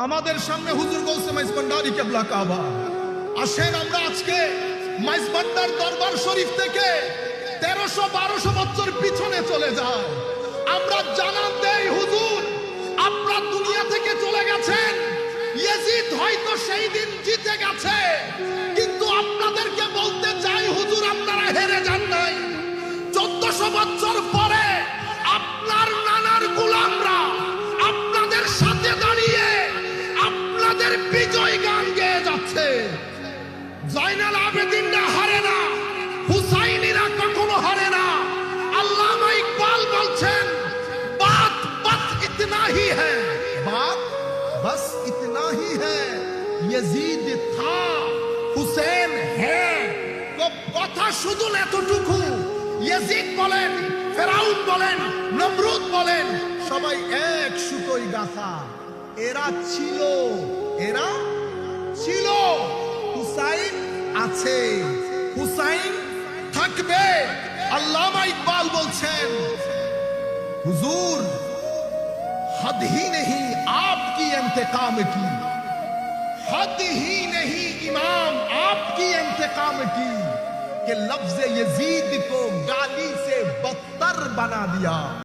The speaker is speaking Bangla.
আমাদের সামনে হুজুর গৌসে মাইজভান্ডারি কেবলা কাবা। আসেন আমরা আজকে মাইজভান্ডার দরবার শরীফ থেকে 1300-1200 বছর পিছনে চলে যায়। আমরা জানান দেই হুজুর আপনারা দুনিয়া থেকে চলে গেছেন, ইয়াজিদ হয়তো সেই দিন জিতে গেছে, কিন্তু আপনাদেরকে বলতে চাই হুজুর আপনারা হেরে যান নাই। 1400 বছর পরে আপনার নানার গোলামরা আপনাদের সাথে দাঁড়িয়ে আপনাদের বিজয় গান গেয়ে যাচ্ছে। জয়নাল আবেদিনরা হারে না, হুসাইনিরা কখনো হারে না। আল্লামা ইকবাল বলছেন বাত বাস ইতনা হি হ্যায়, বাত বাস ইতনা হি হ্যায়, ইয়াজিদ থা হুসেন হ্যায়। তো কথা শুধু এতটুকু, ইয়াজিদ বলেন, ফেরাউন বলেন, নমরুদ বলেন, সবাই এক সুতোয় গাঁথা। এরা ছিল, এরা ছিল, হুসাইন আছে, হুসাইন থাকবে। আল্লামা ইকবাল বলছেন হুজুর हद ही नहीं आपकी इंतकाम की, हद ही नहीं इमाम आपकी इंतकाम की, कि लफ्ज यजीद को गाली से बदतर बना दिया।